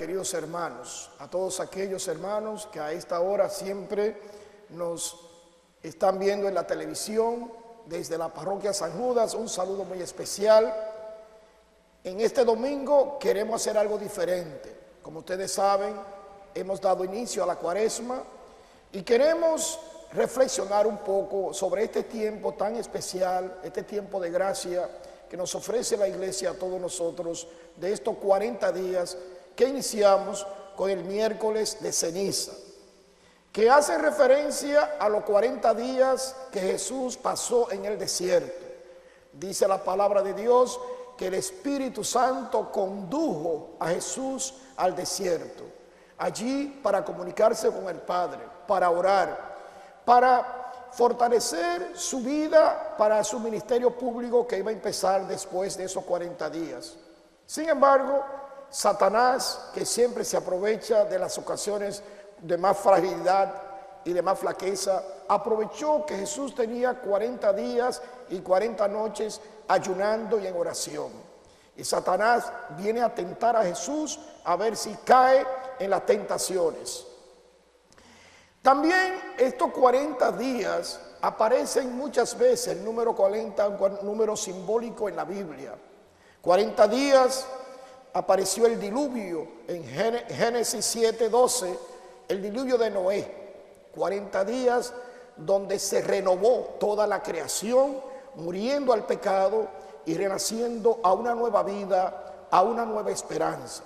queridos hermanos, a todos aquellos hermanos que a esta hora siempre nos están viendo en la televisión desde la parroquia San Judas, un saludo muy especial. En este domingo queremos hacer algo diferente. Como ustedes saben, hemos dado inicio a la Cuaresma y queremos reflexionar un poco sobre este tiempo tan especial, este tiempo de gracia que nos ofrece la Iglesia a todos nosotros de estos 40 días que iniciamos con el miércoles de ceniza, que hace referencia a los 40 días que Jesús pasó en el desierto. Dice la palabra de Dios que el Espíritu Santo condujo a Jesús al desierto, allí para comunicarse con el Padre, para orar, para fortalecer su vida para su ministerio público que iba a empezar después de esos 40 días. Sin embargo, Satanás, que siempre se aprovecha de las ocasiones de más fragilidad y de más flaqueza, aprovechó que Jesús tenía 40 días y 40 noches ayunando y en oración. Y Satanás viene a tentar a Jesús a ver si cae en las tentaciones. También estos 40 días aparecen muchas veces, el número 40, un número simbólico en la Biblia. 40 días apareció el diluvio en Génesis 7:12, el diluvio de Noé. 40 días donde se renovó toda la creación, muriendo al pecado y renaciendo a una nueva vida, a una nueva esperanza.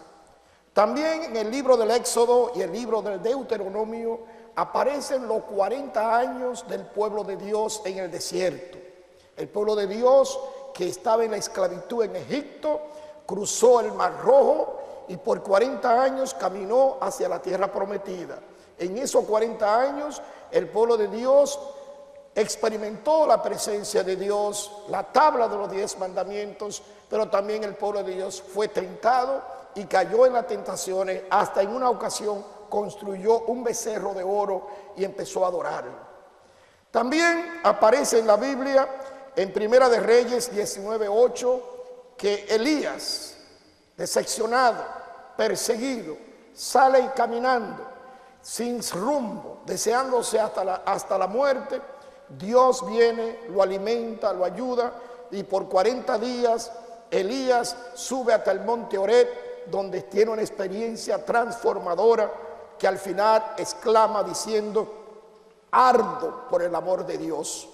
También en el libro del Éxodo y el libro del Deuteronomio aparecen los 40 años del pueblo de Dios en el desierto. El pueblo de Dios que estaba en la esclavitud en Egipto, cruzó el Mar Rojo y por 40 años caminó hacia la tierra prometida. En esos 40 años el pueblo de Dios experimentó la presencia de Dios, la tabla de los 10 mandamientos, pero también el pueblo de Dios fue tentado y cayó en las tentaciones, hasta en una ocasión construyó un becerro de oro y empezó a adorarlo. También aparece en la Biblia, en Primera de Reyes 19:8, que Elías, decepcionado, perseguido, sale caminando sin rumbo, deseándose hasta la muerte. Dios viene, lo alimenta, lo ayuda, y por 40 días Elías sube hasta el monte Horeb, donde tiene una experiencia transformadora que al final exclama diciendo: ardo por el amor de Dios.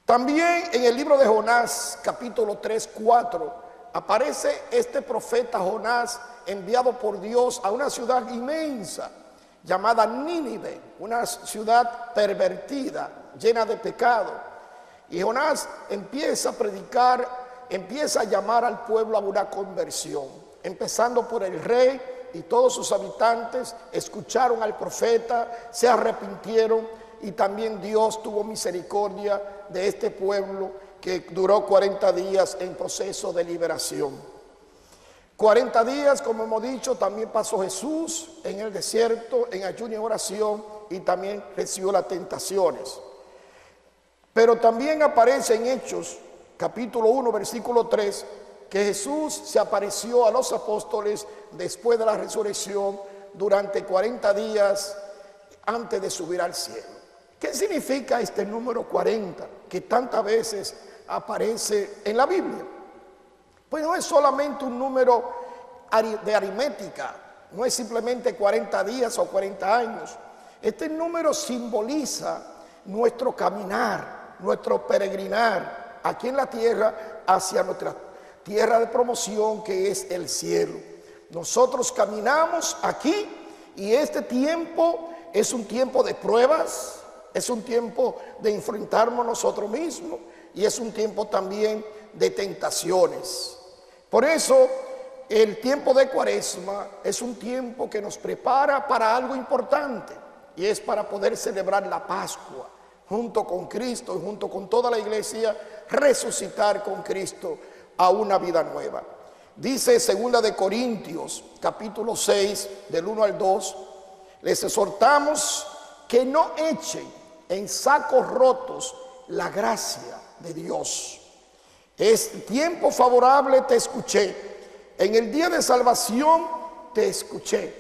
También en el libro de Jonás, capítulo 3:4, aparece este profeta Jonás, enviado por Dios a una ciudad inmensa llamada Nínive, una ciudad pervertida, llena de pecado. Y Jonás empieza a predicar, empieza a llamar al pueblo a una conversión, empezando por el rey, y todos sus habitantes escucharon al profeta, se arrepintieron, y también Dios tuvo misericordia de este pueblo que duró 40 días en proceso de liberación. 40 días, como hemos dicho, también pasó Jesús en el desierto, en ayuno y oración, y también recibió las tentaciones. Pero también aparece en Hechos, capítulo 1, versículo 3, que Jesús se apareció a los apóstoles después de la resurrección durante 40 días antes de subir al cielo. ¿Qué significa este número 40 que tantas veces aparece en la Biblia? Pues no es solamente un número de aritmética, no es simplemente 40 días o 40 años. Este número simboliza nuestro caminar, nuestro peregrinar aquí en la tierra hacia nuestra tierra de promoción, que es el cielo. Nosotros caminamos aquí, y este tiempo es un tiempo de pruebas, es un tiempo de enfrentarnos nosotros mismos, y es un tiempo también de tentaciones. Por eso el tiempo de Cuaresma es un tiempo que nos prepara para algo importante, y es para poder celebrar la Pascua junto con Cristo y junto con toda la iglesia, resucitar con Cristo a una vida nueva. Dice 2 de Corintios capítulo 6 del 1 al 2: les exhortamos que no echen en sacos rotos la gracia de Dios. Es tiempo favorable te escuché, en el día de salvación te escuché.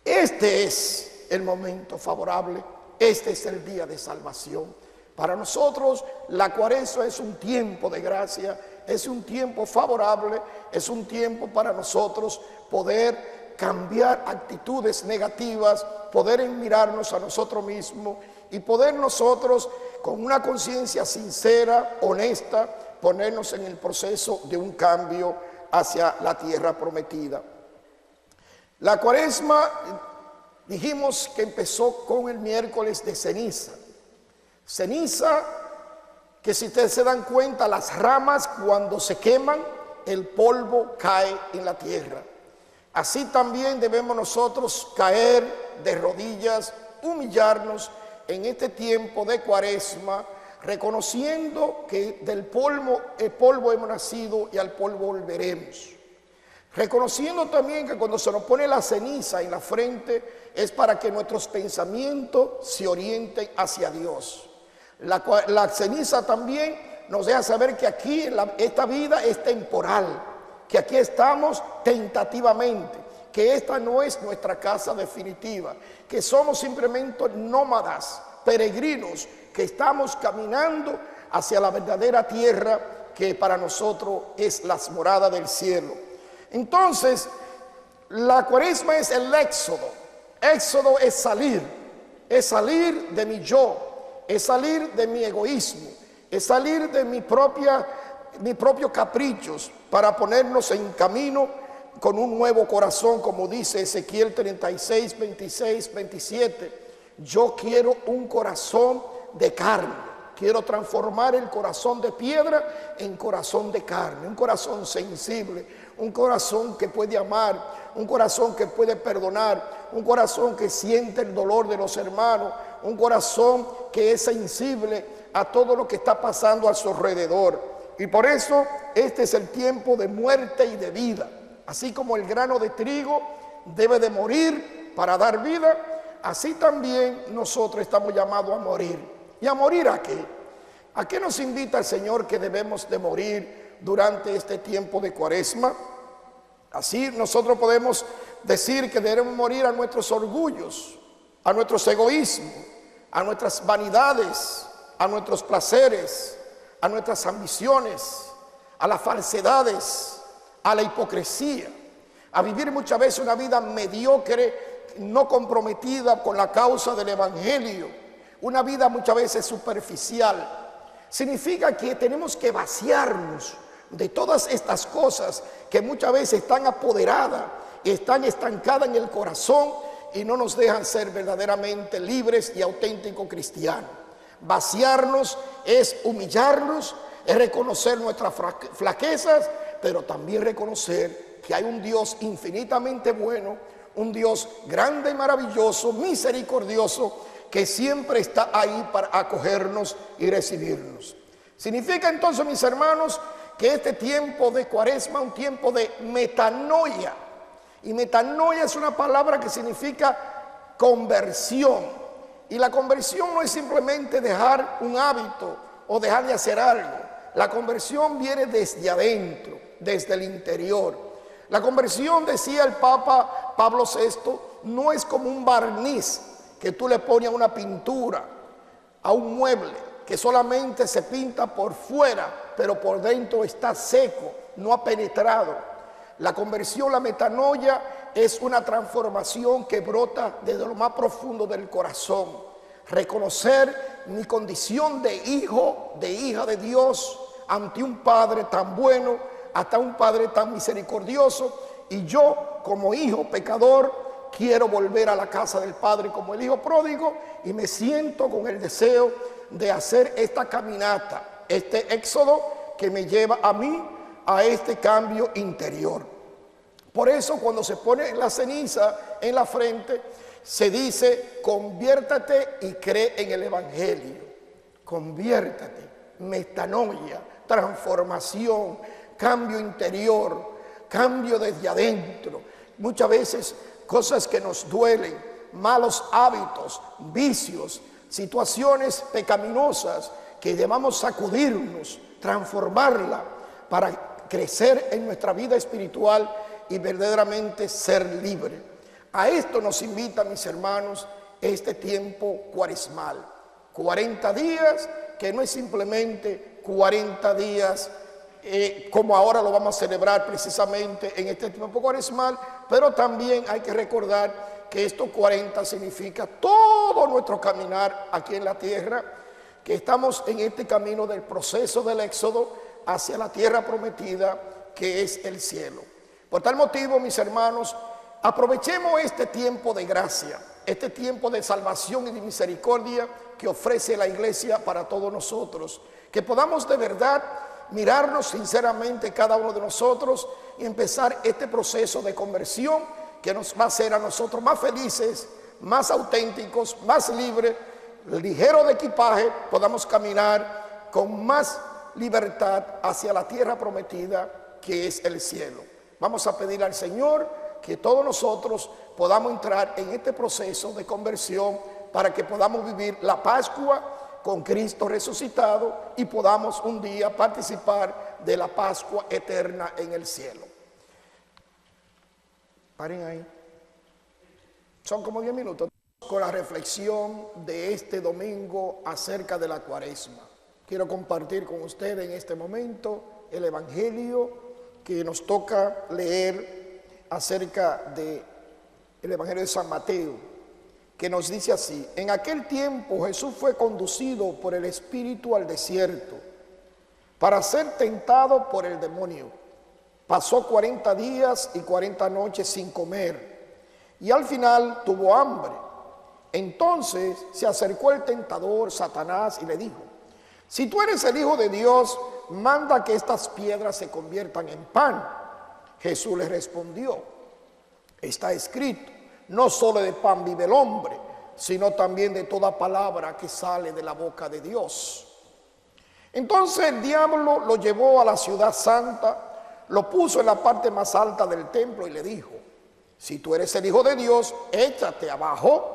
Este es el momento favorable, este es el día de salvación. Para nosotros la Cuaresma es un tiempo de gracia, es un tiempo favorable, es un tiempo para nosotros poder cambiar actitudes negativas, poder mirarnos a nosotros mismos y poder nosotros con una conciencia sincera, honesta, ponernos en el proceso de un cambio hacia la tierra prometida. La Cuaresma, dijimos que empezó con el miércoles de ceniza. Ceniza que, si ustedes se dan cuenta, las ramas cuando se queman, el polvo cae en la tierra. Así también debemos nosotros caer de rodillas, humillarnos en este tiempo de Cuaresma, reconociendo que del polvo, el polvo hemos nacido y al polvo volveremos. Reconociendo también que cuando se nos pone la ceniza en la frente es para que nuestros pensamientos se orienten hacia Dios. La ceniza también nos deja saber que aquí esta vida es temporal, que aquí estamos tentativamente, que esta no es nuestra casa definitiva, que somos simplemente nómadas, peregrinos, que estamos caminando hacia la verdadera tierra que para nosotros es la morada del cielo. Entonces, la Cuaresma es el éxodo. Éxodo es salir de mi yo, es salir de mi egoísmo, es salir de mis propios caprichos para ponernos en camino con un nuevo corazón, como dice Ezequiel 36, 26, 27. Yo quiero un corazón de carne, quiero transformar el corazón de piedra en corazón de carne, un corazón sensible, un corazón que puede amar, un corazón que puede perdonar, un corazón que siente el dolor de los hermanos, un corazón que es sensible a todo lo que está pasando a su alrededor. Y por eso este es el tiempo de muerte y de vida. Así como el grano de trigo debe de morir para dar vida, así también nosotros estamos llamados a morir. ¿Y a morir a qué? ¿A qué nos invita el Señor que debemos de morir durante este tiempo de Cuaresma? Así nosotros podemos decir que debemos morir a nuestros orgullos, a nuestros egoísmos, a nuestras vanidades, a nuestros placeres, a nuestras ambiciones, a las falsedades, a la hipocresía, a vivir muchas veces una vida mediocre, no comprometida con la causa del Evangelio, una vida muchas veces superficial. Significa que tenemos que vaciarnos de todas estas cosas que muchas veces están apoderadas y están estancadas en el corazón y no nos dejan ser verdaderamente libres y auténticos cristianos. Vaciarnos es humillarnos, es reconocer nuestras flaquezas, pero también reconocer que hay un Dios infinitamente bueno, un Dios grande y maravilloso, misericordioso, que siempre está ahí para acogernos y recibirnos. Significa entonces, mis hermanos, que este tiempo de Cuaresma es un tiempo de metanoia. Y metanoia es una palabra que significa conversión. Y la conversión no es simplemente dejar un hábito o dejar de hacer algo. La conversión viene desde adentro, desde el interior. La conversión, decía el Papa Pablo VI, no es como un barniz que tú le pones a una pintura, a un mueble, que solamente se pinta por fuera, pero por dentro está seco, no ha penetrado. La conversión, la metanoia, es una transformación que brota desde lo más profundo del corazón. Reconocer mi condición de hijo, de hija de Dios, ante un Padre tan bueno, hasta un Padre tan misericordioso, y yo como hijo pecador quiero volver a la casa del Padre como el hijo pródigo, y me siento con el deseo de hacer esta caminata, este éxodo que me lleva a mí a este cambio interior. Por eso cuando se pone la ceniza en la frente, se dice: conviértate y cree en el Evangelio. Conviértate, metanoia, transformación, cambio interior, cambio desde adentro. Muchas veces cosas que nos duelen, malos hábitos, vicios, situaciones pecaminosas que debamos sacudirnos, transformarla para crecer en nuestra vida espiritual y verdaderamente ser libre. A esto nos invita, mis hermanos, este tiempo cuaresmal. 40 días, que no es simplemente 40 días como ahora lo vamos a celebrar precisamente en este tiempo cuaresmal, pero también hay que recordar que estos 40 significa todo nuestro caminar aquí en la tierra, que estamos en este camino del proceso del éxodo hacia la tierra prometida, que es el cielo. Por tal motivo, mis hermanos, aprovechemos este tiempo de gracia, este tiempo de salvación y de misericordia que ofrece la iglesia para todos nosotros, que podamos de verdad mirarnos sinceramente cada uno de nosotros y empezar este proceso de conversión que nos va a hacer a nosotros más felices, más auténticos, más libres, ligero de equipaje, podamos caminar con más libertad hacia la tierra prometida que es el cielo. Vamos a pedir al Señor que todos nosotros podamos entrar en este proceso de conversión para que podamos vivir la Pascua con Cristo resucitado y podamos un día participar de la Pascua eterna en el cielo. Paren ahí. Son como 10 minutos. Con la reflexión de este domingo acerca de la Cuaresma. Quiero compartir con ustedes en este momento el Evangelio que nos toca leer acerca del Evangelio de San Mateo, que nos dice así: en aquel tiempo Jesús fue conducido por el Espíritu al desierto para ser tentado por el demonio. Pasó 40 días y 40 noches sin comer y al final tuvo hambre. Entonces se acercó el tentador, Satanás, y le dijo: si tú eres el Hijo de Dios, manda que estas piedras se conviertan en pan. Jesús le respondió: está escrito, no solo de pan vive el hombre, sino también de toda palabra que sale de la boca de Dios. Entonces el diablo lo llevó a la ciudad santa, lo puso en la parte más alta del templo y le dijo: si tú eres el Hijo de Dios, échate abajo,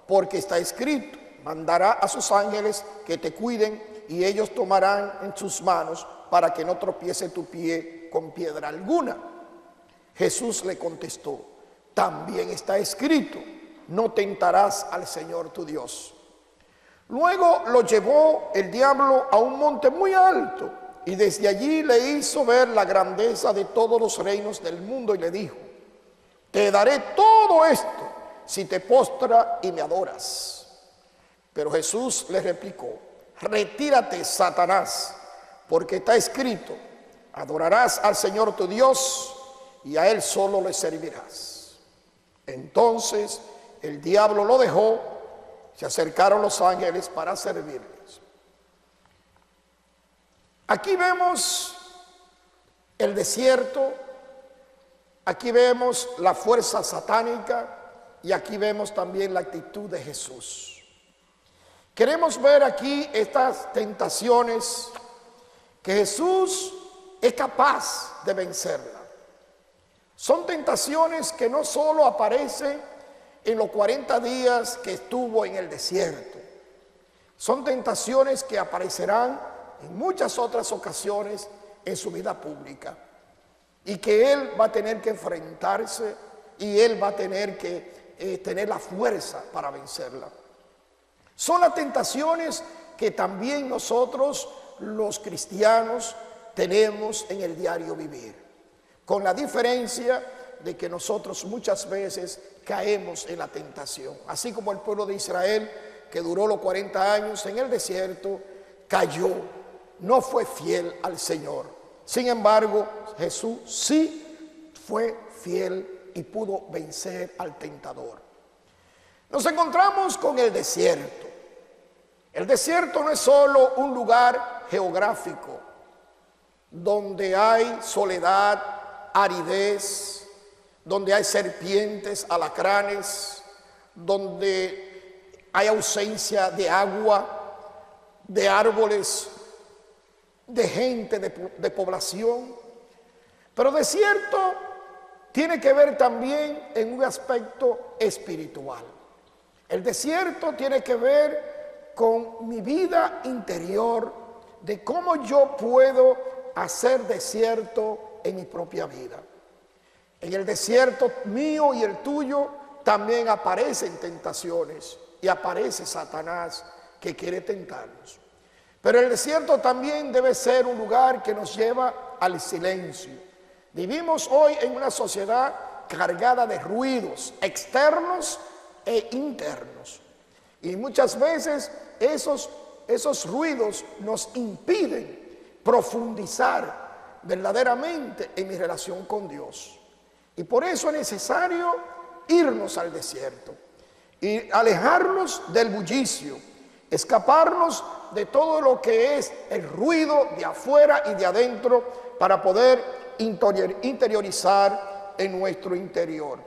porque está escrito, mandará a sus ángeles que te cuiden y ellos tomarán en sus manos para que no tropiece tu pie con piedra alguna. Jesús le contestó: también está escrito, no tentarás al Señor tu Dios. Luego lo llevó el diablo a un monte muy alto y desde allí le hizo ver la grandeza de todos los reinos del mundo y le dijo: te daré todo esto si te postras y me adoras. Pero Jesús le replicó: retírate, Satanás, porque está escrito, adorarás al Señor tu Dios y a Él solo le servirás. Entonces el diablo lo dejó, se acercaron los ángeles para servirles. Aquí vemos el desierto, aquí vemos la fuerza satánica y aquí vemos también la actitud de Jesús. Queremos ver aquí estas tentaciones que Jesús es capaz de vencerlas. Son tentaciones que no solo aparecen en los 40 días que estuvo en el desierto. Son tentaciones que aparecerán en muchas otras ocasiones en su vida pública y que Él va a tener que enfrentarse y Él va a tener que tener la fuerza para vencerla. Son las tentaciones que también nosotros los cristianos tenemos en el diario vivir, con la diferencia de que nosotros muchas veces caemos en la tentación. Así como el pueblo de Israel, que duró los 40 años en el desierto, cayó, no fue fiel al Señor. Sin embargo, Jesús sí fue fiel y pudo vencer al tentador. Nos encontramos con el desierto. El desierto no es solo un lugar geográfico donde hay soledad, aridez, donde hay serpientes, alacranes, donde hay ausencia de agua, de árboles, de gente, de población. Pero desierto tiene que ver también en un aspecto espiritual. El desierto tiene que ver con mi vida interior, de cómo yo puedo hacer desierto en mi propia vida. En el desierto mío y el tuyo también aparecen tentaciones y aparece Satanás que quiere tentarnos. Pero el desierto también debe ser un lugar que nos lleva al silencio. Vivimos hoy en una sociedad cargada de ruidos externos e internos. Y muchas veces esos ruidos nos impiden profundizar verdaderamente en mi relación con Dios. Y por eso es necesario irnos al desierto y alejarnos del bullicio, escaparnos de todo lo que es el ruido de afuera y de adentro para poder interiorizar en nuestro interior.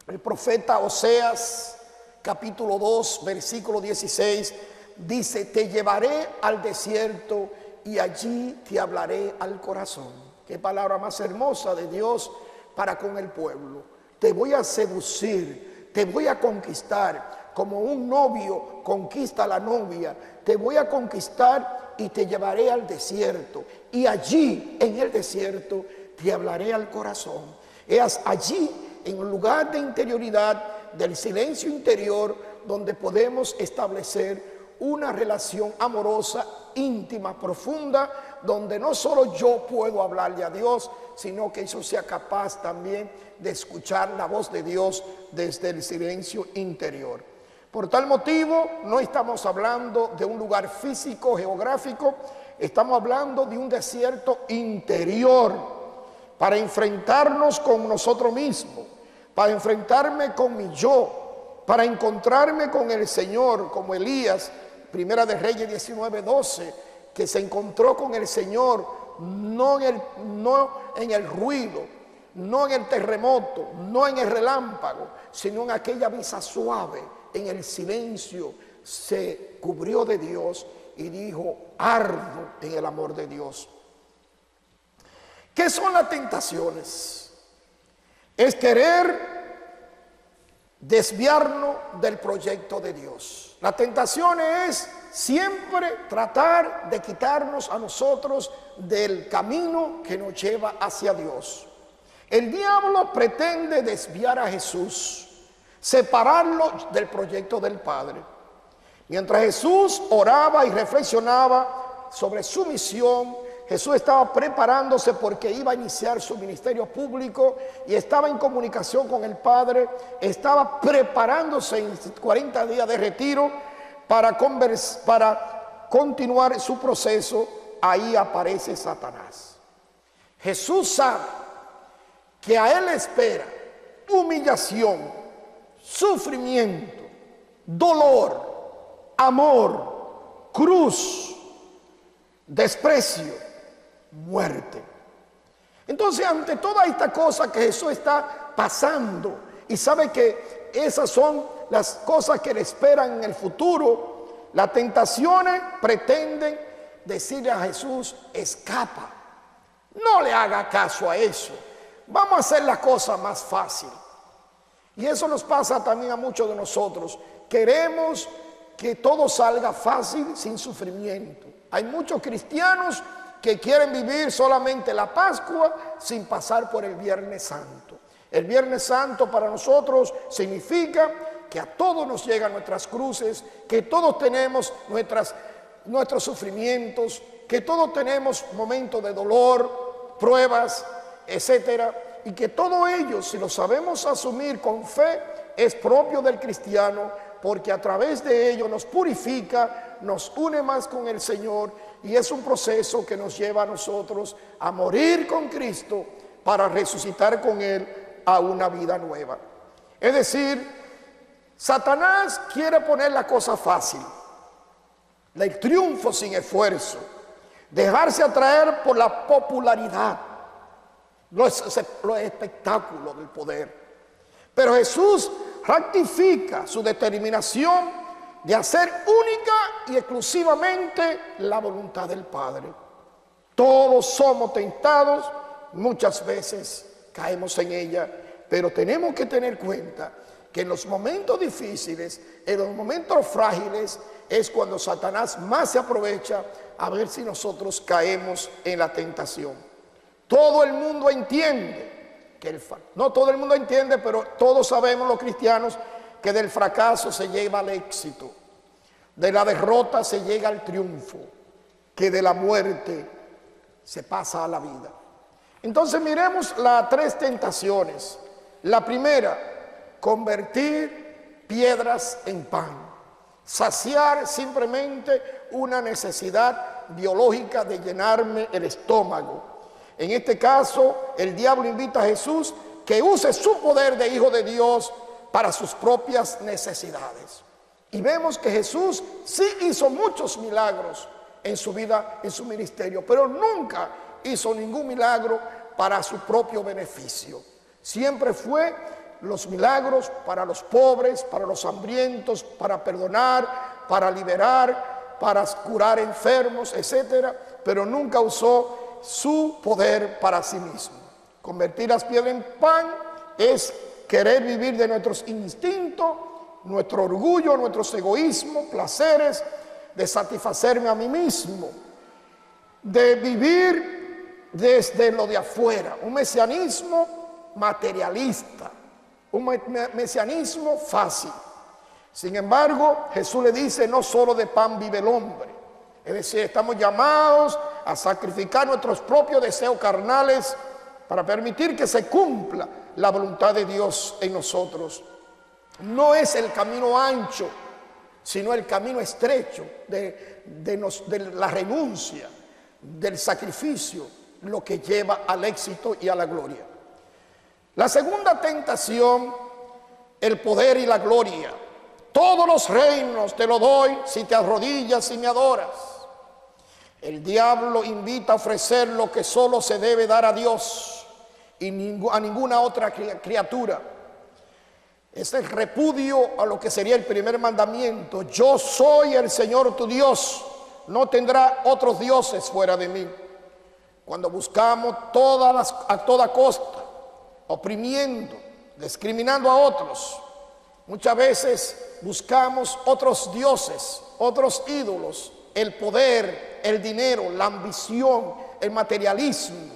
El profeta Oseas, capítulo 2, versículo 16, dice: te llevaré al desierto y allí te hablaré al corazón. Qué palabra más hermosa de Dios para con el pueblo. Te voy a seducir, te voy a conquistar, como un novio conquista a la novia. Te voy a conquistar y te llevaré al desierto, y allí en el desierto te hablaré al corazón. Es allí, en un lugar de interioridad, del silencio interior, donde podemos establecer una relación amorosa, íntima, profunda, donde no solo yo puedo hablarle a Dios, sino que yo sea capaz también de escuchar la voz de Dios desde el silencio interior. Por tal motivo, no estamos hablando de un lugar físico, geográfico, estamos hablando de un desierto interior para enfrentarnos con nosotros mismos, para enfrentarme con mi yo, para encontrarme con el Señor, como Elías, Primera de Reyes 19:12, que se encontró con el Señor no en el ruido, no en el terremoto, no en el relámpago, sino en aquella brisa suave, en el silencio. Se cubrió de Dios y dijo: ardo en el amor de Dios. ¿Qué son las tentaciones? Es querer desviarnos del proyecto de Dios. La tentación es siempre tratar de quitarnos a nosotros del camino que nos lleva hacia Dios. El diablo pretende desviar a Jesús, separarlo del proyecto del Padre. Mientras Jesús oraba y reflexionaba sobre su misión, Jesús estaba preparándose porque iba a iniciar su ministerio público y estaba en comunicación con el Padre, estaba preparándose en 40 días de retiro para continuar su proceso. Ahí aparece Satanás. Jesús sabe que a él espera humillación, sufrimiento, dolor, amor, cruz, desprecio, muerte. Entonces, ante toda esta cosa que Jesús está pasando y sabe que esas son las cosas que le esperan en el futuro, las tentaciones pretenden decirle a Jesús: escapa, no le haga caso a eso, vamos a hacer la cosa más fácil. Y eso nos pasa también a muchos de nosotros. Queremos que todo salga fácil, sin sufrimiento. Hay muchos cristianos que quieren vivir solamente la Pascua sin pasar por el Viernes Santo. El Viernes Santo para nosotros significa que a todos nos llegan nuestras cruces, que todos tenemos nuestros sufrimientos, que todos tenemos momentos de dolor, pruebas, etcétera, y que todo ello, si lo sabemos asumir con fe, es propio del cristiano, porque a través de ello nos purifica, nos une más con el Señor, y es un proceso que nos lleva a nosotros a morir con Cristo para resucitar con Él a una vida nueva. Es decir, Satanás quiere poner la cosa fácil, el triunfo sin esfuerzo, dejarse atraer por la popularidad, los espectáculos del poder. Pero Jesús ratifica su determinación de hacer única y exclusivamente la voluntad del Padre. Todos somos tentados, muchas veces caemos en ella, pero tenemos que tener cuenta que en los momentos difíciles, en los momentos frágiles, es cuando Satanás más se aprovecha a ver si nosotros caemos en la tentación. Todo el mundo entiende No todo el mundo entiende, pero todos sabemos los cristianos que del fracaso se lleva al éxito, de la derrota se llega al triunfo, que de la muerte se pasa a la vida. Entonces miremos las tres tentaciones. La primera, convertir piedras en pan, saciar simplemente una necesidad biológica de llenarme el estómago. En este caso, el diablo invita a Jesús que use su poder de Hijo de Dios para sus propias necesidades. Y vemos que Jesús sí hizo muchos milagros en su vida, en su ministerio, pero nunca hizo ningún milagro para su propio beneficio. Siempre fue los milagros para los pobres, para los hambrientos, para perdonar, para liberar, para curar enfermos, etcétera, pero nunca usó su poder para sí mismo. Convertir las piedras en pan es querer vivir de nuestros instintos, nuestro orgullo, nuestros egoísmos, placeres, de satisfacerme a mí mismo, de vivir desde lo de afuera, un mesianismo materialista, un mesianismo fácil. Sin embargo, Jesús le dice, no solo de pan vive el hombre. Es decir, estamos llamados a sacrificar nuestros propios deseos carnales para permitir que se cumpla la voluntad de Dios en nosotros. No es el camino ancho, sino el camino estrecho de la renuncia, del sacrificio, lo que lleva al éxito y a la gloria. La segunda tentación, el poder y la gloria. Todos los reinos te lo doy si te arrodillas y me adoras. El diablo invita a ofrecer lo que solo se debe dar a Dios y a ninguna otra criatura. Es el repudio a lo que sería el primer mandamiento. Yo soy el Señor tu Dios, no tendrá otros dioses fuera de mí. Cuando buscamos a toda costa, oprimiendo, discriminando a otros, muchas veces buscamos otros dioses, otros ídolos, el poder, el dinero, la ambición, el materialismo,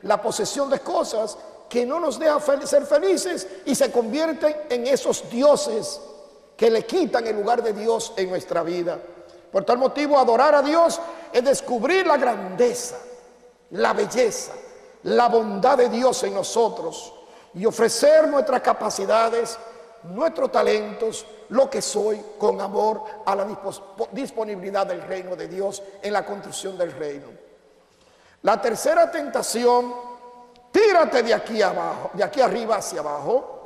la posesión de cosas que no nos deja ser felices y se convierten en esos dioses que le quitan el lugar de Dios en nuestra vida. Por tal motivo, adorar a Dios es descubrir la grandeza, la belleza, la bondad de Dios en nosotros y ofrecer nuestras capacidades, nuestros talentos, lo que soy, con amor a la disponibilidad del reino de Dios en la construcción del reino. La tercera tentación, tírate de aquí abajo, de aquí arriba hacia abajo.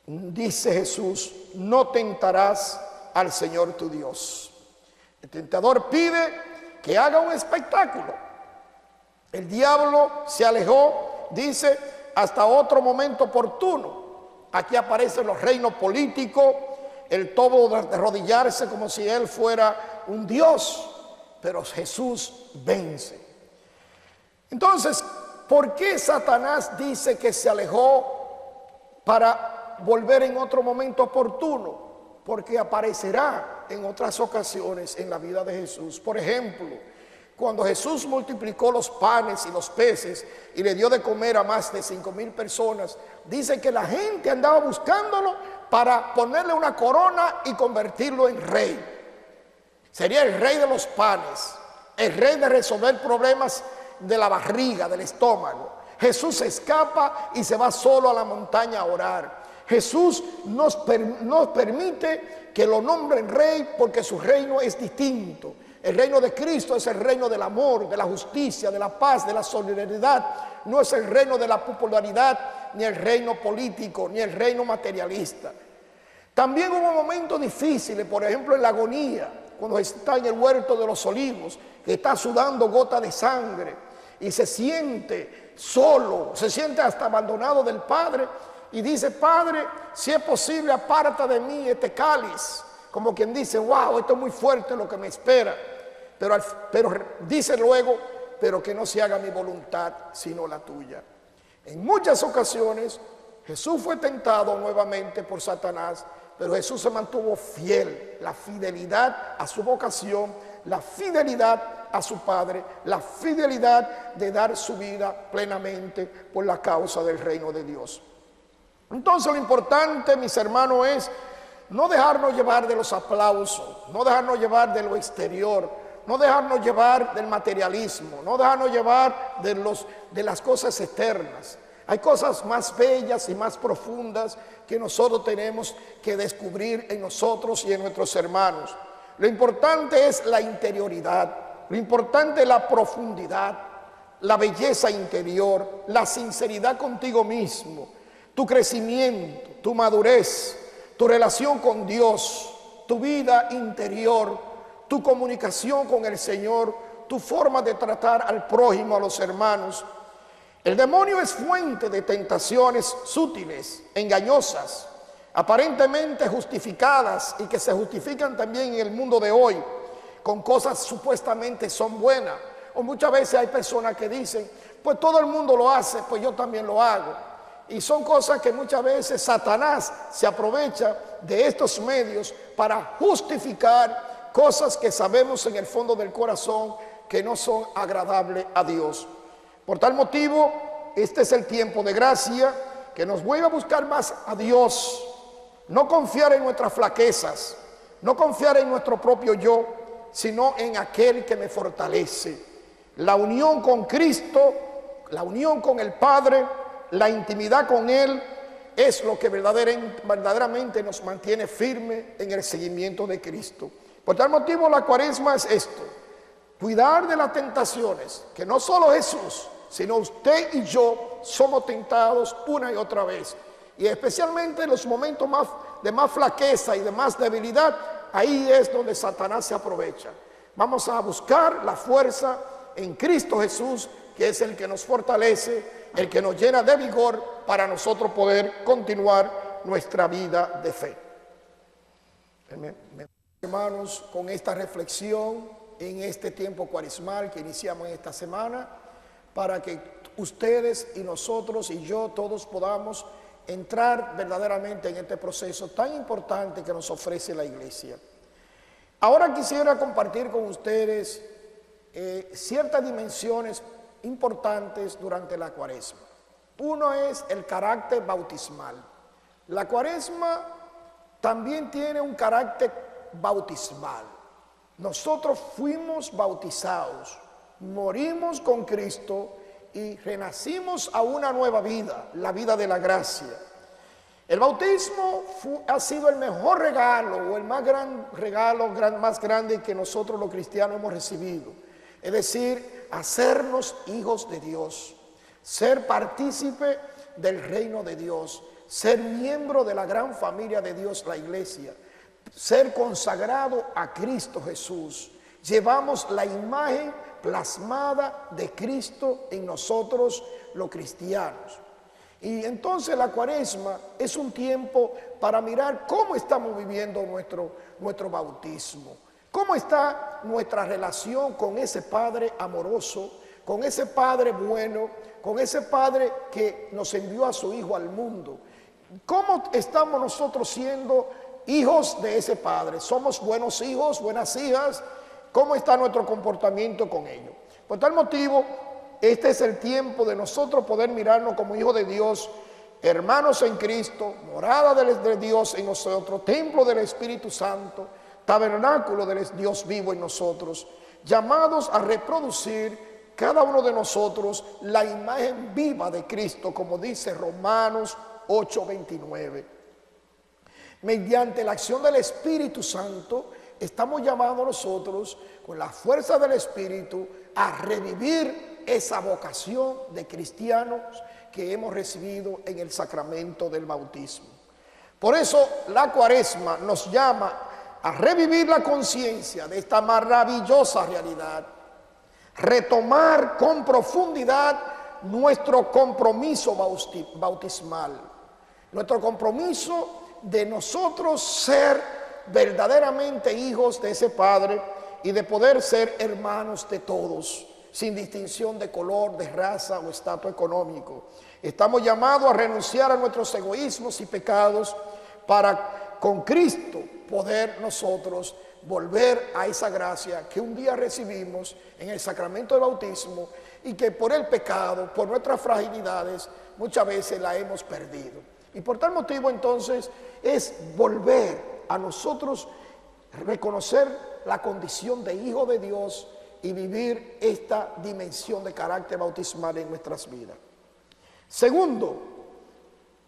Dice Jesús, no tentarás al Señor tu Dios. El tentador pide que haga un espectáculo. El diablo se alejó, dice, hasta otro momento oportuno. Aquí aparecen los reinos políticos, el todo de arrodillarse como si él fuera un Dios, pero Jesús vence. Entonces, ¿por qué Satanás dice que se alejó para volver en otro momento oportuno? Porque aparecerá en otras ocasiones en la vida de Jesús. Por ejemplo, cuando Jesús multiplicó los panes y los peces y le dio de comer a más de 5,000 personas, dice que la gente andaba buscándolo para ponerle una corona y convertirlo en rey. Sería el rey de los panes, el rey de resolver problemas de la barriga, del estómago. Jesús se escapa y se va solo a la montaña a orar. Jesús nos permite que lo nombren rey porque su reino es distinto. El reino de Cristo es el reino del amor, de la justicia, de la paz, de la solidaridad. No es el reino de la popularidad, ni el reino político, ni el reino materialista. También hubo momentos difíciles, por ejemplo en la agonía, cuando está en el huerto de los olivos, que está sudando gota de sangre y se siente solo, se siente hasta abandonado del Padre y dice, Padre, si es posible, aparta de mí este cáliz. Como quien dice, wow, esto es muy fuerte lo que me espera. Pero dice luego, pero que no se haga mi voluntad, sino la tuya. En muchas ocasiones, Jesús fue tentado nuevamente por Satanás, pero Jesús se mantuvo fiel, la fidelidad a su vocación la fidelidad a su Padre, la fidelidad de dar su vida plenamente por la causa del reino de Dios. Entonces lo importante, mis hermanos, es no dejarnos llevar de los aplausos, no dejarnos llevar de lo exterior, no dejarnos llevar del materialismo, no dejarnos llevar de las cosas externas. Hay cosas más bellas y más profundas que nosotros tenemos que descubrir en nosotros y en nuestros hermanos. Lo importante es la interioridad, lo importante es la profundidad, la belleza interior, la sinceridad contigo mismo, tu crecimiento, tu madurez, tu relación con Dios, tu vida interior, tu comunicación con el Señor, tu forma de tratar al prójimo, a los hermanos. El demonio es fuente de tentaciones sutiles, engañosas, aparentemente justificadas y que se justifican también en el mundo de hoy, con cosas supuestamente son buenas. O muchas veces hay personas que dicen, pues todo el mundo lo hace, pues yo también lo hago. Y son cosas que muchas veces Satanás se aprovecha de estos medios para justificar cosas que sabemos en el fondo del corazón que no son agradables a Dios. Por tal motivo, este es el tiempo de gracia que nos vuelve a buscar más a Dios. No confiar en nuestras flaquezas, no confiar en nuestro propio yo, sino en aquel que me fortalece. La unión con Cristo, la unión con el Padre, la intimidad con Él es lo que verdaderamente nos mantiene firme en el seguimiento de Cristo. Por tal motivo la cuaresma es esto: cuidar de las tentaciones, que no solo Jesús, sino usted y yo somos tentados una y otra vez. Y especialmente en los momentos de más flaqueza y de más debilidad, ahí es donde Satanás se aprovecha. Vamos a buscar la fuerza en Cristo Jesús, que es el que nos fortalece, el que nos llena de vigor para nosotros poder continuar nuestra vida de fe. Hermanos, con esta reflexión en este tiempo cuaresmal que iniciamos en esta semana, para que ustedes y nosotros y yo todos podamos entrar verdaderamente en este proceso tan importante que nos ofrece la iglesia. Ahora quisiera compartir con ustedes ciertas dimensiones importantes durante la cuaresma. Uno es el carácter bautismal. La cuaresma también tiene un carácter bautismal. Nosotros fuimos bautizados, morimos con Cristo y renacimos a una nueva vida, la vida de la gracia. El bautismo ha sido el mejor regalo o el más gran regalo, más grande que nosotros los cristianos hemos recibido. Es decir, hacernos hijos de Dios, ser partícipe del reino de Dios, ser miembro de la gran familia de Dios, la iglesia, ser consagrado a Cristo Jesús. Llevamos la imagen plasmada de Cristo en nosotros los cristianos. Y entonces la cuaresma es un tiempo para mirar cómo estamos viviendo nuestro bautismo. ¿Cómo está nuestra relación con ese Padre amoroso, con ese Padre bueno, con ese Padre que nos envió a su Hijo al mundo? ¿Cómo estamos nosotros siendo hijos de ese Padre? ¿Somos buenos hijos, buenas hijas? ¿Cómo está nuestro comportamiento con ellos? Por tal motivo, este es el tiempo de nosotros poder mirarnos como hijos de Dios, hermanos en Cristo, morada de Dios en nosotros, templo del Espíritu Santo, tabernáculo del Dios vivo en nosotros, llamados a reproducir cada uno de nosotros la imagen viva de Cristo, como dice Romanos 8:29. Mediante la acción del Espíritu Santo, estamos llamados nosotros, con la fuerza del Espíritu, a revivir esa vocación de cristianos que hemos recibido en el sacramento del bautismo. Por eso la cuaresma nos llama a revivir la conciencia de esta maravillosa realidad, retomar con profundidad nuestro compromiso bautismal, nuestro compromiso de nosotros ser verdaderamente hijos de ese Padre y de poder ser hermanos de todos, sin distinción de color, de raza o estatus económico. Estamos llamados a renunciar a nuestros egoísmos y pecados para con Cristo poder nosotros volver a esa gracia que un día recibimos en el sacramento del bautismo y que por el pecado, por nuestras fragilidades, muchas veces la hemos perdido. Y por tal motivo entonces es volver a nosotros reconocer la condición de hijo de Dios y vivir esta dimensión de carácter bautismal en nuestras vidas. Segundo,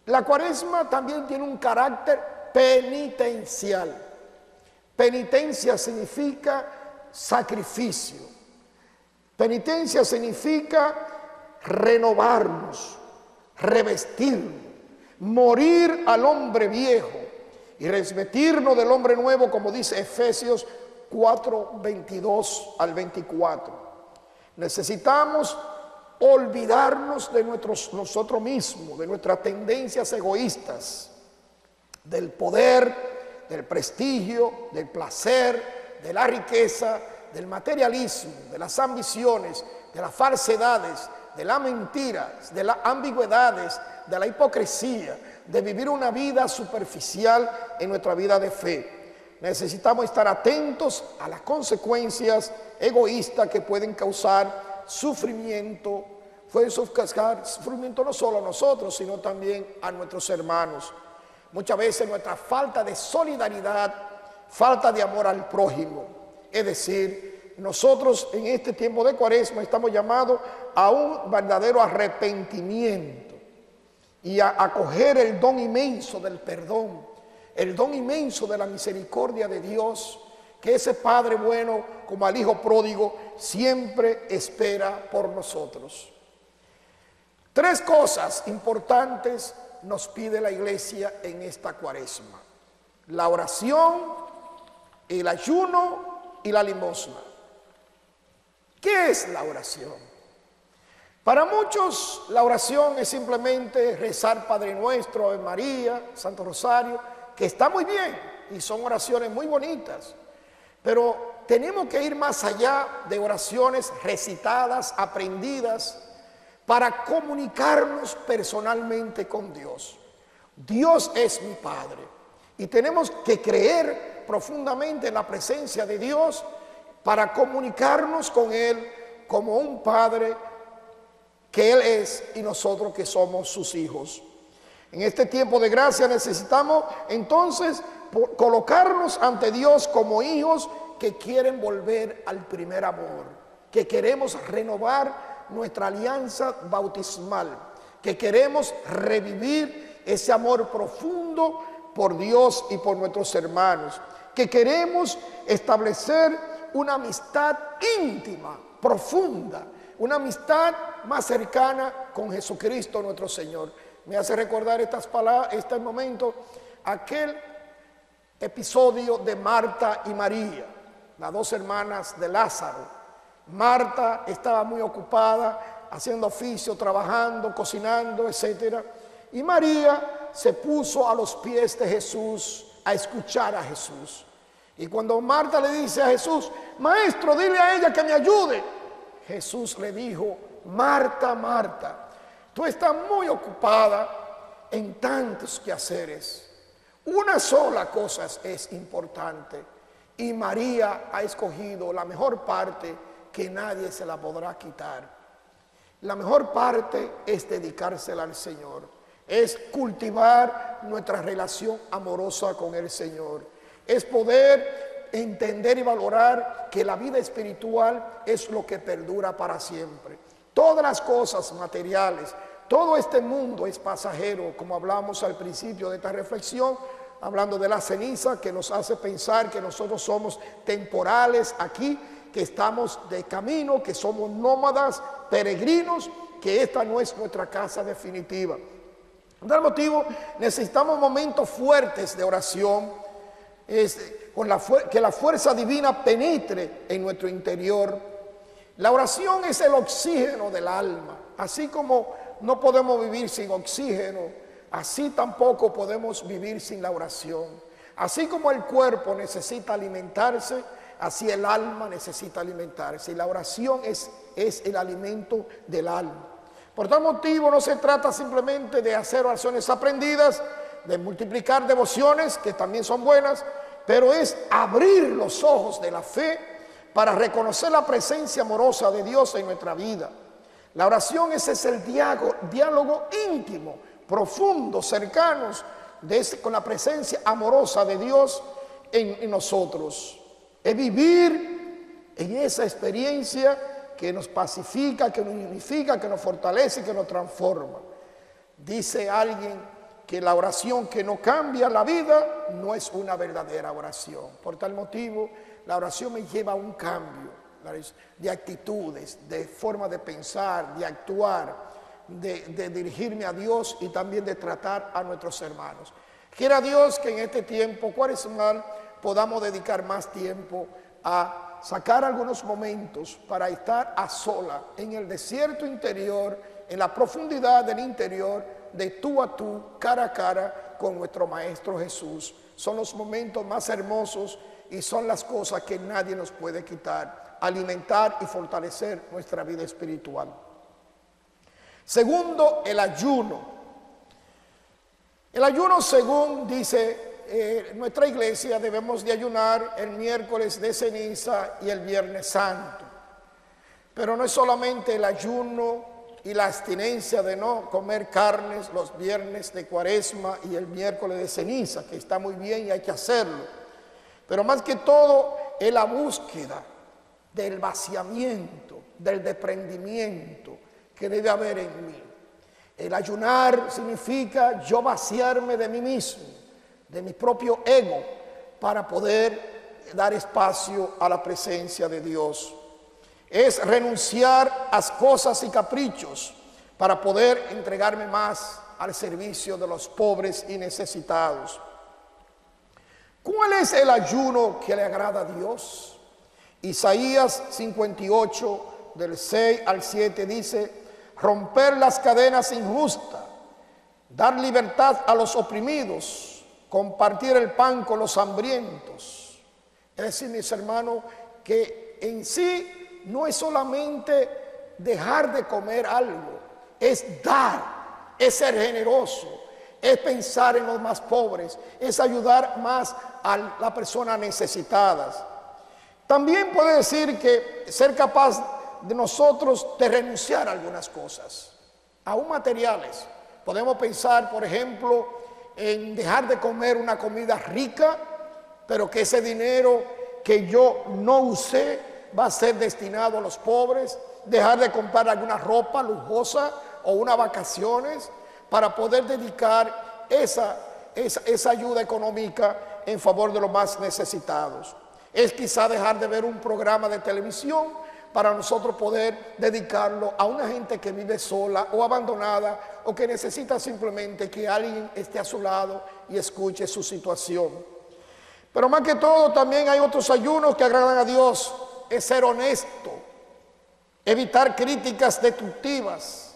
la Cuaresma también tiene un carácter penitencial. Penitencia significa sacrificio. Penitencia significa renovarnos, revestirnos, morir al hombre viejo y revestirnos del hombre nuevo, como dice Efesios 4, 22 al 24. Necesitamos olvidarnos de nosotros mismos, de nuestras tendencias egoístas, del poder, del prestigio, del placer, de la riqueza, del materialismo, de las ambiciones, de las falsedades, de las mentiras, de las ambigüedades, de la hipocresía, de vivir una vida superficial en nuestra vida de fe. Necesitamos estar atentos a las consecuencias egoístas que pueden causar sufrimiento, pueden causar sufrimiento no solo a nosotros, sino también a nuestros hermanos. Muchas veces nuestra falta de solidaridad, falta de amor al prójimo. Es decir, nosotros en este tiempo de Cuaresma estamos llamados a un verdadero arrepentimiento y a acoger el don inmenso del perdón, el don inmenso de la misericordia de Dios, que ese Padre bueno, como al Hijo pródigo, siempre espera por nosotros. Tres cosas importantes nos pide la Iglesia en esta Cuaresma: la oración, el ayuno y la limosna. ¿Qué es la oración? Para muchos la oración es simplemente rezar Padre Nuestro, Ave María, Santo Rosario, que está muy bien y son oraciones muy bonitas, pero tenemos que ir más allá de oraciones recitadas, aprendidas, para comunicarnos personalmente con Dios. Dios es mi Padre y tenemos que creer profundamente en la presencia de Dios para comunicarnos con Él como un Padre que Él es y nosotros que somos sus hijos. En este tiempo de gracia necesitamos entonces colocarnos ante Dios como hijos que quieren volver al primer amor, que queremos renovar nuestra alianza bautismal, que queremos revivir ese amor profundo por Dios y por nuestros hermanos, que queremos establecer una amistad íntima, profunda, una amistad más cercana con Jesucristo nuestro Señor. Me hace recordar estas palabras, este momento, aquel episodio de Marta y María, las dos hermanas de Lázaro. Marta estaba muy ocupada haciendo oficio, trabajando, cocinando, etc. Y María se puso a los pies de Jesús a escuchar a Jesús. Y cuando Marta le dice a Jesús: Maestro, dile a ella que me ayude, Jesús le dijo: Marta, Marta, tú estás muy ocupada en tantos quehaceres. Una sola cosa es importante, y María ha escogido la mejor parte que nadie se la podrá quitar. La mejor parte es dedicársela al Señor, es cultivar nuestra relación amorosa con el Señor, es poder entender y valorar que la vida espiritual es lo que perdura para siempre. Todas las cosas materiales, todo este mundo es pasajero, como hablamos al principio de esta reflexión, hablando de la ceniza, que nos hace pensar que nosotros somos temporales aquí, que estamos de camino, que somos nómadas, peregrinos, que esta no es nuestra casa definitiva. Por tal motivo, necesitamos momentos fuertes de oración, que la fuerza divina penetre en nuestro interior. La oración es el oxígeno del alma. Así como no podemos vivir sin oxígeno, así tampoco podemos vivir sin la oración. Así como el cuerpo necesita alimentarse, así el alma necesita alimentarse. Y la oración es el alimento del alma. Por tal motivo no se trata simplemente de hacer oraciones aprendidas, de multiplicar devociones, que también son buenas, pero es abrir los ojos de la fe para reconocer la presencia amorosa de Dios en nuestra vida. La oración ese es el diálogo íntimo, profundo, cercanos con la presencia amorosa de Dios en nosotros. Es vivir en esa experiencia que nos pacifica, que nos unifica, que nos fortalece, que nos transforma. Dice alguien que la oración que no cambia la vida no es una verdadera oración. Por tal motivo, la oración me lleva a un cambio de actitudes, de forma de pensar, de actuar, de dirigirme a Dios y también de tratar a nuestros hermanos. Quiera Dios que en este tiempo cuaresmal podamos dedicar más tiempo a sacar algunos momentos para estar a sola en el desierto interior, en la profundidad del interior, de tú a tú, cara a cara con nuestro Maestro Jesús. Son los momentos más hermosos y son las cosas que nadie nos puede quitar, alimentar y fortalecer nuestra vida espiritual. Segundo, el ayuno. El ayuno, según dice nuestra iglesia, debemos de ayunar el miércoles de ceniza y el viernes santo. Pero no es solamente el ayuno y la abstinencia de no comer carnes los viernes de cuaresma y el miércoles de ceniza, que está muy bien y hay que hacerlo. Pero más que todo es la búsqueda del vaciamiento, del desprendimiento que debe haber en mí. El ayunar significa yo vaciarme de mí mismo, de mi propio ego, para poder dar espacio a la presencia de Dios. Es renunciar a cosas y caprichos para poder entregarme más al servicio de los pobres y necesitados. ¿Cuál es el ayuno que le agrada a Dios? Isaías 58, del 6 al 7 dice: romper las cadenas injustas, dar libertad a los oprimidos, compartir el pan con los hambrientos. Es decir, mis hermanos, que en sí no es solamente dejar de comer algo, es dar, es ser generoso, es pensar en los más pobres, es ayudar más a las personas necesitadas. También puede decir que ser capaz de nosotros de renunciar a algunas cosas, aún materiales. Podemos pensar, por ejemplo, en dejar de comer una comida rica, pero que ese dinero que yo no usé va a ser destinado a los pobres, dejar de comprar alguna ropa lujosa o unas vacaciones para poder dedicar esa ayuda económica en favor de los más necesitados. Es quizá dejar de ver un programa de televisión para nosotros poder dedicarlo a una gente que vive sola o abandonada o que necesita simplemente que alguien esté a su lado y escuche su situación. Pero más que todo también hay otros ayunos que agradan a Dios. Es ser honesto, evitar críticas destructivas,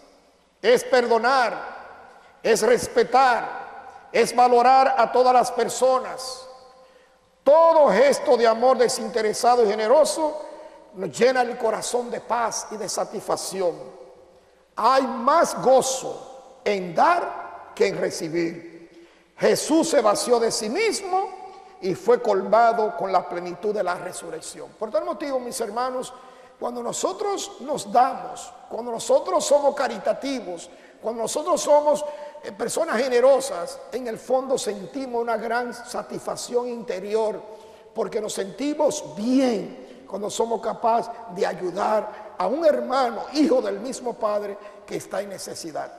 es perdonar, es respetar, es valorar a todas las personas. Todo gesto de amor desinteresado y generoso nos llena el corazón de paz y de satisfacción. Hay más gozo en dar que en recibir. Jesús se vació de sí mismo y fue colmado con la plenitud de la resurrección. Por tal motivo, mis hermanos, cuando nosotros nos damos, cuando nosotros somos caritativos, cuando nosotros somos personas generosas, en el fondo sentimos una gran satisfacción interior, porque nos sentimos bien cuando somos capaces de ayudar a un hermano, hijo del mismo Padre, que está en necesidad.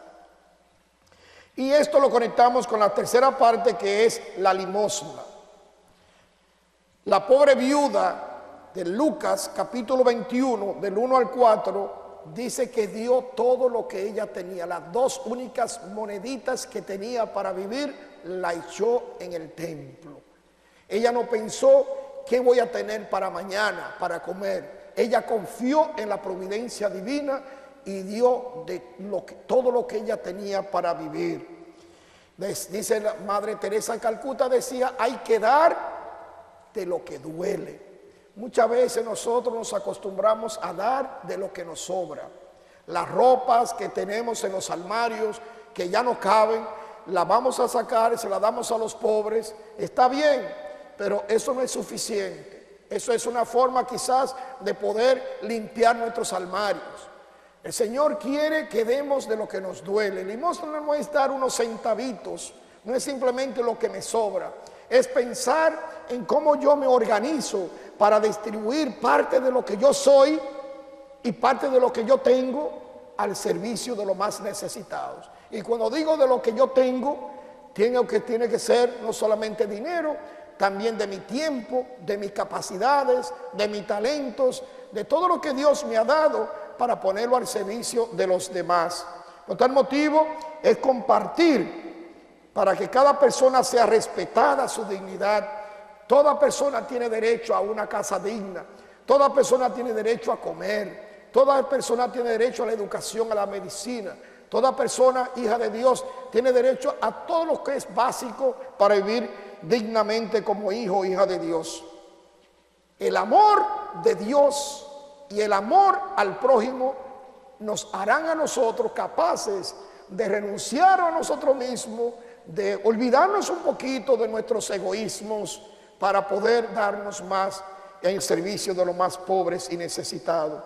Y esto lo conectamos con la tercera parte, que es la limosna. La pobre viuda de Lucas capítulo 21 del 1 al 4 dice que dio todo lo que ella tenía. Las dos únicas moneditas que tenía para vivir la echó en el templo. Ella no pensó qué voy a tener para mañana, para comer. Ella confió en la providencia divina y dio todo lo que ella tenía para vivir. Dice la Madre Teresa de Calcuta, decía, hay que dar de lo que duele. Muchas veces nosotros nos acostumbramos a dar de lo que nos sobra. Las ropas que tenemos en los armarios que ya no caben, las vamos a sacar, se las damos a los pobres. Está bien, pero eso no es suficiente. Eso es una forma quizás de poder limpiar nuestros armarios. El Señor quiere que demos de lo que nos duele. Limosna no es dar unos centavitos, no es simplemente lo que me sobra. Es pensar en cómo yo me organizo para distribuir parte de lo que yo soy y parte de lo que yo tengo al servicio de los más necesitados. Y cuando digo de lo que yo tengo, tiene que ser no solamente dinero, también de mi tiempo, de mis capacidades, de mis talentos, de todo lo que Dios me ha dado para ponerlo al servicio de los demás. Por tal motivo es compartir para que cada persona sea respetada su dignidad. Toda persona tiene derecho a una casa digna, toda persona tiene derecho a comer, toda persona tiene derecho a la educación, a la medicina. Toda persona, hija de Dios, tiene derecho a todo lo que es básico para vivir dignamente como hijo o hija de Dios. El amor de Dios y el amor al prójimo nos harán a nosotros capaces de renunciar a nosotros mismos, de olvidarnos un poquito de nuestros egoísmos para poder darnos más en el servicio de los más pobres y necesitados.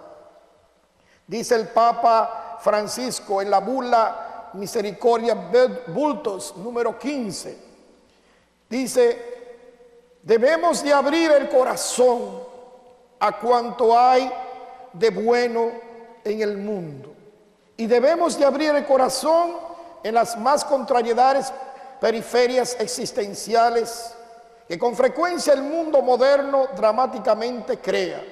Dice el Papa Francisco en la bula Misericordia Vultus número 15, dice: debemos de abrir el corazón a cuanto hay de bueno en el mundo, y debemos de abrir el corazón en las más contrariedades, periferias existenciales que con frecuencia el mundo moderno dramáticamente crea.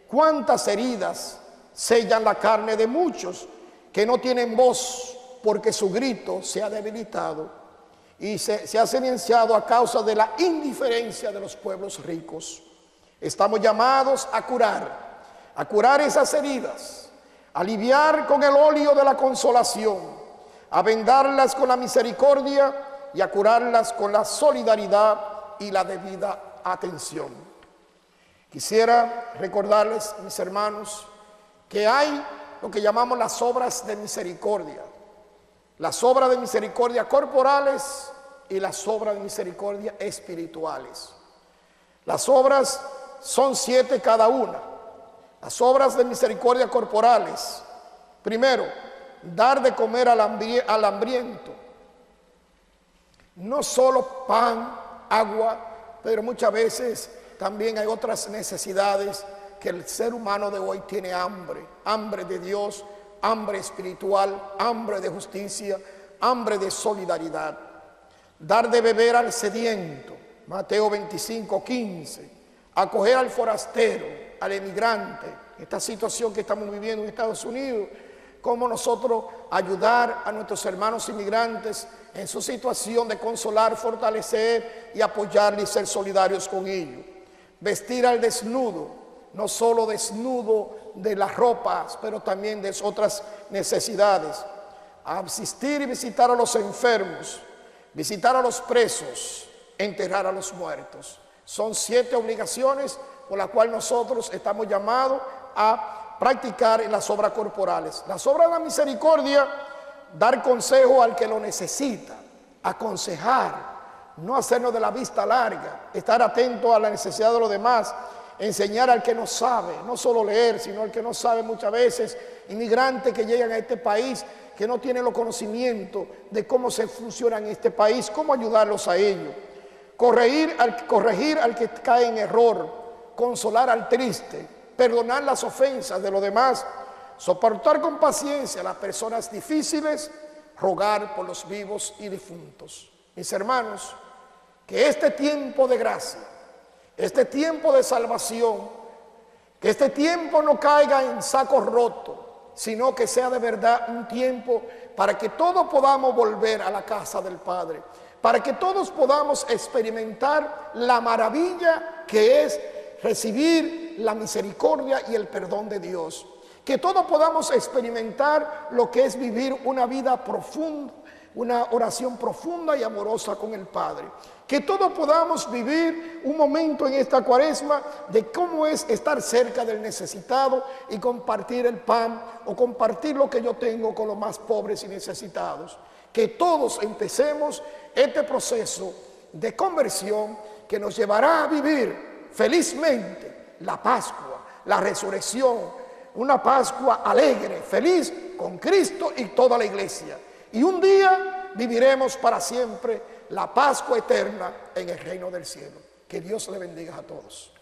Cuántas heridas sellan la carne de muchos que no tienen voz porque su grito se ha debilitado y se ha silenciado a causa de la indiferencia de los pueblos ricos. Estamos llamados a curar esas heridas, a aliviar con el óleo de la consolación, a vendarlas con la misericordia y a curarlas con la solidaridad y la debida atención. Quisiera recordarles, mis hermanos, que hay lo que llamamos las obras de misericordia. Las obras de misericordia corporales y las obras de misericordia espirituales. Las obras son 7 cada una. Las obras de misericordia corporales: primero, dar de comer al hambriento. No solo pan, agua, pero muchas veces también hay otras necesidades que el ser humano de hoy tiene: hambre de Dios, hambre espiritual, hambre de justicia, hambre de solidaridad. Dar de beber al sediento, Mateo 25:15, acoger al forastero, al emigrante, esta situación que estamos viviendo en Estados Unidos, cómo nosotros ayudar a nuestros hermanos inmigrantes en su situación, de consolar, fortalecer y apoyarles y ser solidarios con ellos. Vestir al desnudo, no solo desnudo de las ropas, pero también de otras necesidades. Asistir y visitar a los enfermos, visitar a los presos, enterrar a los muertos. Son 7 obligaciones por las cuales nosotros estamos llamados a practicar en las obras corporales. Las obras de la misericordia: dar consejo al que lo necesita, aconsejar, no hacernos de la vista larga, estar atento a la necesidad de los demás, enseñar al que no sabe, no solo leer, sino al que no sabe muchas veces, inmigrantes que llegan a este país, que no tienen los conocimientos de cómo se funciona en este país, cómo ayudarlos a ellos. Corregir al que cae en error, consolar al triste, perdonar las ofensas de los demás, soportar con paciencia a las personas difíciles, rogar por los vivos y difuntos. Mis hermanos, que este tiempo de gracia, este tiempo de salvación, que este tiempo no caiga en saco roto, sino que sea de verdad un tiempo para que todos podamos volver a la casa del Padre, para que todos podamos experimentar la maravilla que es recibir la misericordia y el perdón de Dios. Que todos podamos experimentar lo que es vivir una vida profunda, una oración profunda y amorosa con el Padre. Que todos podamos vivir un momento en esta Cuaresma de cómo es estar cerca del necesitado y compartir el pan o compartir lo que yo tengo con los más pobres y necesitados. Que todos empecemos este proceso de conversión que nos llevará a vivir felizmente la Pascua, la resurrección, una Pascua alegre, feliz con Cristo y toda la iglesia. Y un día viviremos para siempre la Pascua eterna en el reino del cielo. Que Dios le bendiga a todos.